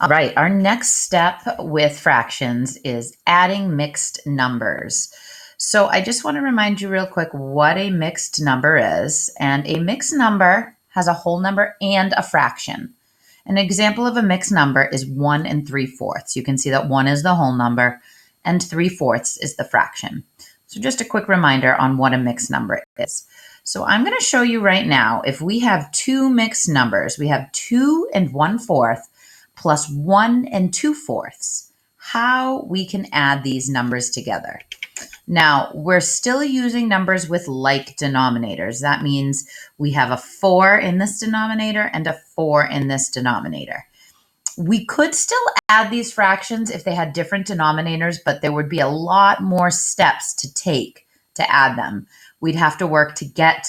All right, our next step with fractions is adding mixed numbers. So I just want to remind you real quick what a mixed number is. And a mixed number has a whole number and a fraction. An example of a mixed number is 1 and 3/4. You can see that 1 is the whole number and 3/4 is the fraction. So just a quick reminder on what a mixed number is. So I'm going to show you right now, if we have two mixed numbers, we have 2 and 1/4 plus 1 and 2/4, how we can add these numbers together. Now, we're still using numbers with like denominators. That means we have a 4 in this denominator and a 4 in this denominator. We could still add these fractions if they had different denominators, but there would be a lot more steps to take to add them. We'd have to work to get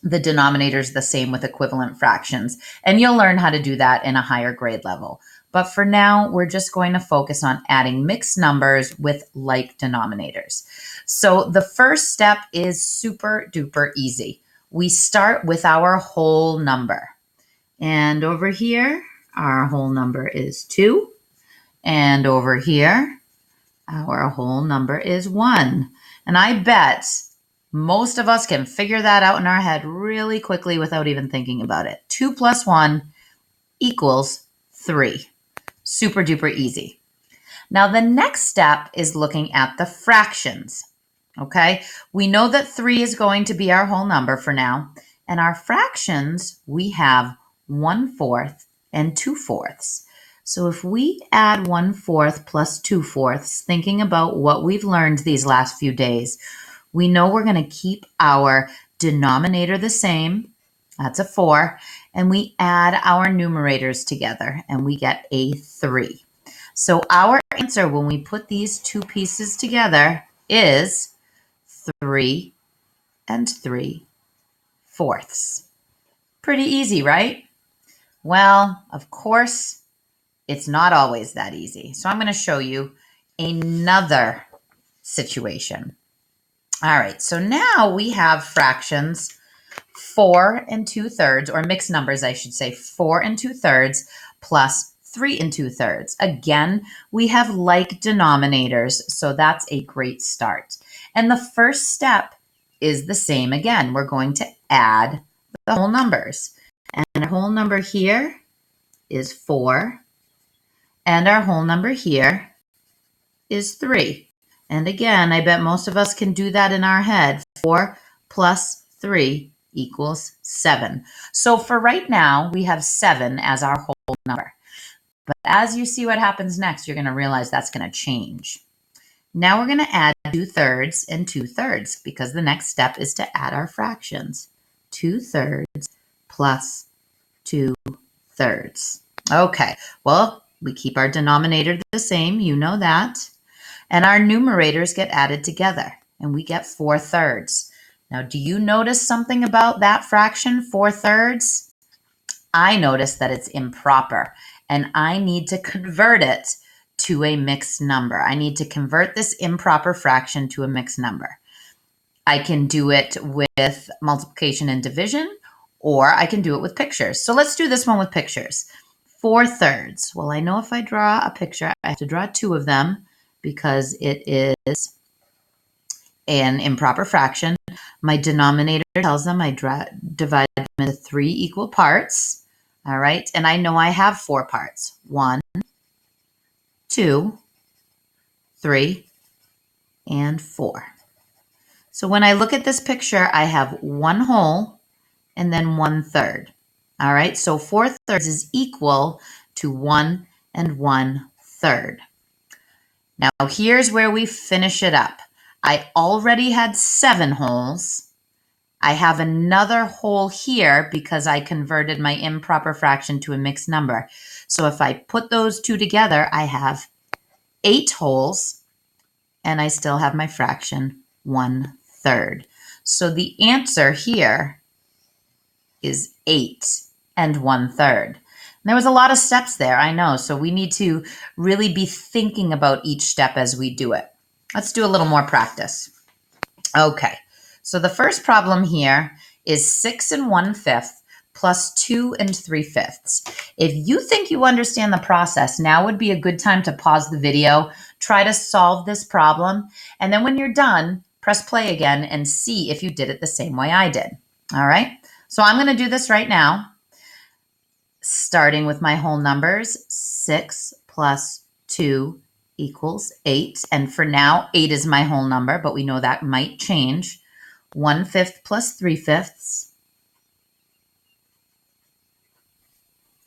the denominators the same with equivalent fractions, and you'll learn how to do that in a higher grade level. But for now, we're just going to focus on adding mixed numbers with like denominators. So the first step is super duper easy. We start with our whole number. And over here, our whole number is 2. And over here, our whole number is 1. And I bet most of us can figure that out in our head really quickly without even thinking about it. 2 plus 1 equals 3. Super duper easy. Now the next step is looking at the fractions. Okay, we know that 3 is going to be our whole number for now. And our fractions, we have 1/4 and 2/4. So if we add 1/4 plus 2/4, thinking about what we've learned these last few days, we know we're going to keep our denominator the same. That's a 4. And we add our numerators together and we get a 3. So our answer when we put these two pieces together is 3 and 3/4. Pretty easy, right? Well, of course, it's not always that easy. So I'm going to show you another situation. All right, so now we have fractions 4 and 2/3, or mixed numbers, I should say, 4 and 2/3 plus 3 and 2/3. Again, we have like denominators, so that's a great start. And the first step is the same again. We're going to add the whole numbers. And our whole number here is 4, and our whole number here is 3. And again, I bet most of us can do that in our head. 4 plus 3 equals 7. So for right now, we have 7 as our whole number. But as you see what happens next, you're going to realize that's going to change. Now we're going to add 2/3 and 2/3 because the next step is to add our fractions. 2/3 plus 2/3. Okay, well, we keep our denominator the same. You know that. And our numerators get added together, and we get 4/3. Now, do you notice something about that fraction, 4/3? I notice that it's improper, and I need to convert it to a mixed number. I need to convert this improper fraction to a mixed number. I can do it with multiplication and division, or I can do it with pictures. So let's do this one with pictures. 4/3. Well, I know if I draw a picture, I have to draw 2 of them, because it is an improper fraction. My denominator tells them I divide them into 3 equal parts. All right, and I know I have 4 parts. 1, 2, 3, and 4. So when I look at this picture, I have 1 whole and then 1/3. All right, so 4/3 is equal to 1 and 1/3. Now, here's where we finish it up. I already had 7 wholes. I have another whole here because I converted my improper fraction to a mixed number. So if I put those two together, I have 8 wholes, and I still have my fraction 1/3. So the answer here is 8 and 1/3. There was a lot of steps there, I know, so we need to really be thinking about each step as we do it. Let's do a little more practice. Okay, so the first problem here is 6 and 1/5 plus 2 3/5. If you think you understand the process, now would be a good time to pause the video, try to solve this problem, and then when you're done, press play again and see if you did it the same way I did. All right, so I'm going to do this right now, starting with my whole numbers. 6 plus 2 equals 8. And for now, 8 is my whole number, but we know that might change. 1/5 plus 3/5.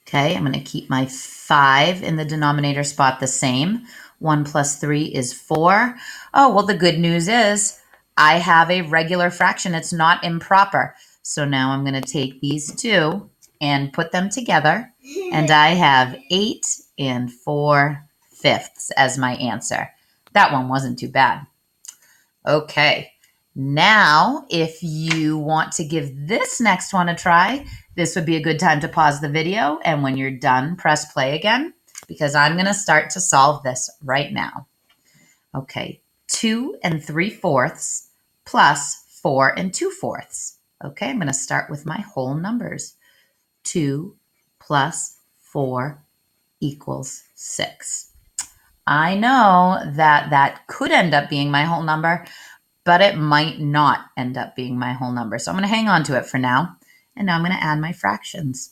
Okay, I'm going to keep my 5 in the denominator spot the same. 1 plus 3 is 4. Oh, well, the good news is I have a regular fraction. It's not improper. So now I'm going to take these two and put them together. And I have 8 4/5 as my answer. That one wasn't too bad. Okay, now if you want to give this next one a try, this would be a good time to pause the video, and when you're done, press play again, because I'm going to start to solve this right now. Okay, 2 3/4 plus 4 2/4. Okay, I'm going to start with my whole numbers. 2 plus 4 equals 6. I know that that could end up being my whole number, but it might not end up being my whole number. So I'm going to hang on to it for now. And now I'm going to add my fractions.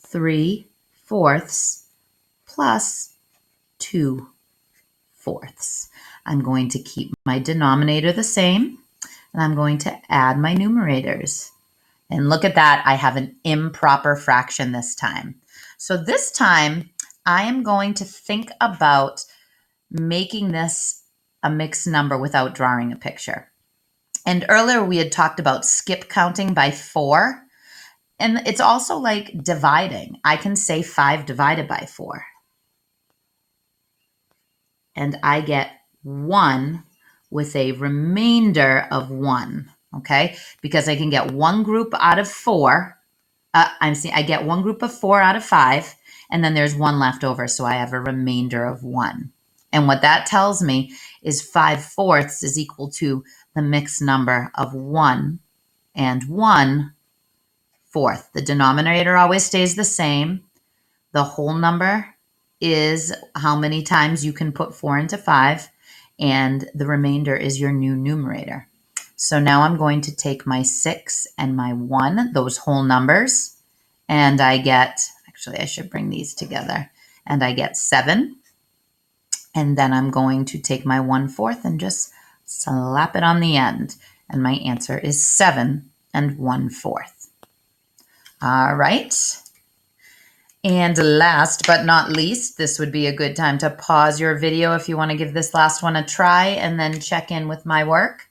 3/4 plus 2/4. I'm going to keep my denominator the same, and I'm going to add my numerators. And look at that, I have an improper fraction this time. So this time, I am going to think about making this a mixed number without drawing a picture. And earlier we had talked about skip counting by 4. And it's also like dividing. I can say 5 divided by 4. And I get 1 with a remainder of 1. Okay? Because I can get one group out of 4. I get one group of 4 out of 5. And then there's 1 left over. So I have a remainder of 1. And what that tells me is 5/4 is equal to the mixed number of 1 and 1/4. The denominator always stays the same. The whole number is how many times you can put 4 into 5, and the remainder is your new numerator. So now I'm going to take my 6 and my 1, those whole numbers, and I get, actually I should bring these together, and I get 7. And then I'm going to take my 1/4 and just slap it on the end. And my answer is 7 1/4. All right. And last but not least, this would be a good time to pause your video if you want to give this last one a try and then check in with my work.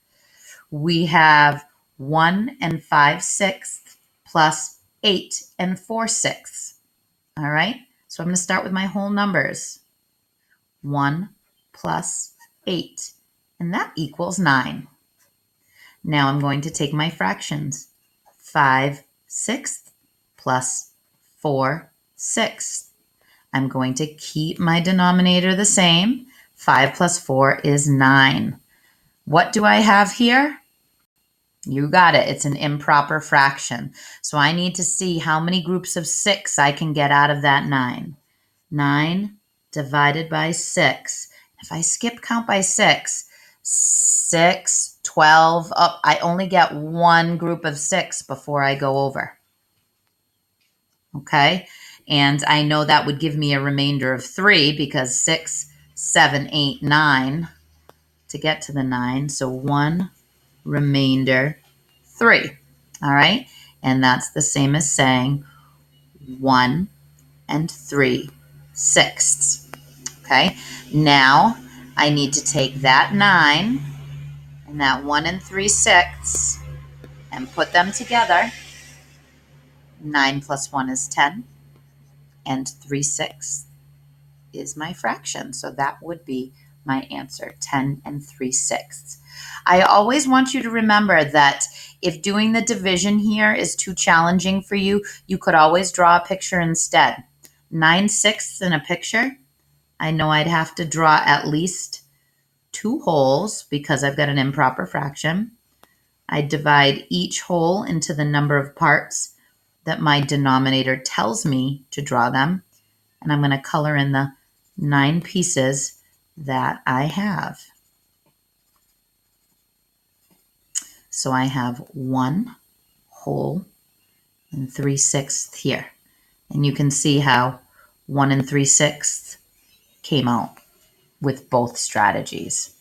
We have 1 5/6 plus 8 4/6. All right. So I'm going to start with my whole numbers. 1 plus 8, and that equals 9. Now I'm going to take my fractions. 5/6 plus 4/6. I'm going to keep my denominator the same. 5 plus 4 is 9. What do I have here? You got it. It's an improper fraction. So I need to see how many groups of 6 I can get out of that 9. 9 divided by 6. If I skip count by 6, 6, 12, oh, I only get one group of 6 before I go over. Okay, and I know that would give me a remainder of 3 because 6, 7, 8, 9 to get to the 9. So 1 remainder 3. All right, and that's the same as saying 1 3/6. Okay, now I need to take that 9 and that 1 3/6 and put them together. 9 plus 1 is 10, and 3/6 is my fraction. So that would be my answer, 10 3/6. I always want you to remember that if doing the division here is too challenging for you, you could always draw a picture instead. 9/6 in a picture, I know I'd have to draw at least 2 holes because I've got an improper fraction. I divide each hole into the number of parts that my denominator tells me to draw them. And I'm going to color in the 9 pieces that I have. So I have 1 whole and 3/6 here. And you can see how 1 and 3/6 came out with both strategies.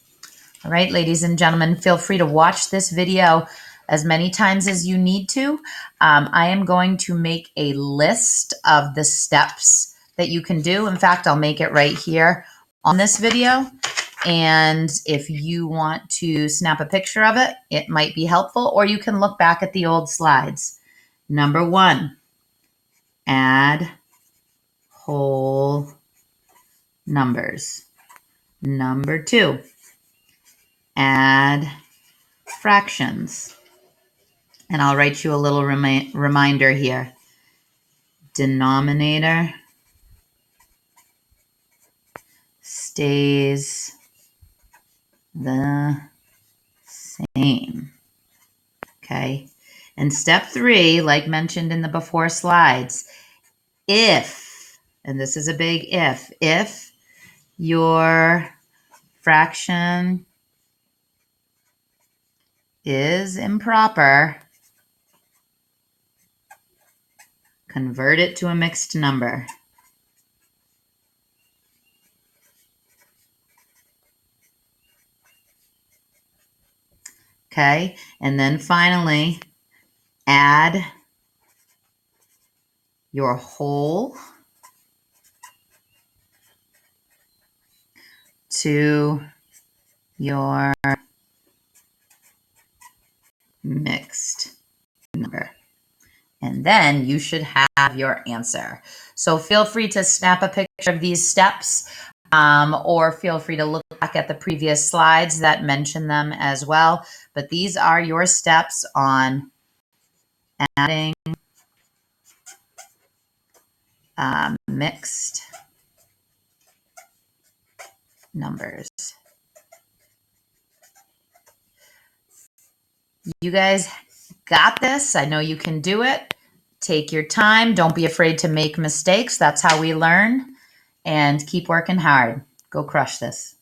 All right, ladies and gentlemen, feel free to watch this video as many times as you need to. I am going to make a list of the steps that you can do. In fact, I'll make it right here on this video. And if you want to snap a picture of it, it might be helpful, or you can look back at the old slides. Number 1, add whole numbers. Number 2, add fractions. And I'll write you a little reminder here. Denominator stays the same. Okay. And step 3, like mentioned in the before slides, if, and this is a big if your fraction is improper, convert it to a mixed number. Okay, and then finally, add your whole to your mixed number. And then you should have your answer. So feel free to snap a picture of these steps, or feel free to look back at the previous slides that mention them as well. But these are your steps on adding mixed numbers. You guys got this. I know you can do it. Take your time. Don't be afraid to make mistakes. That's how we learn. And keep working hard. Go crush this.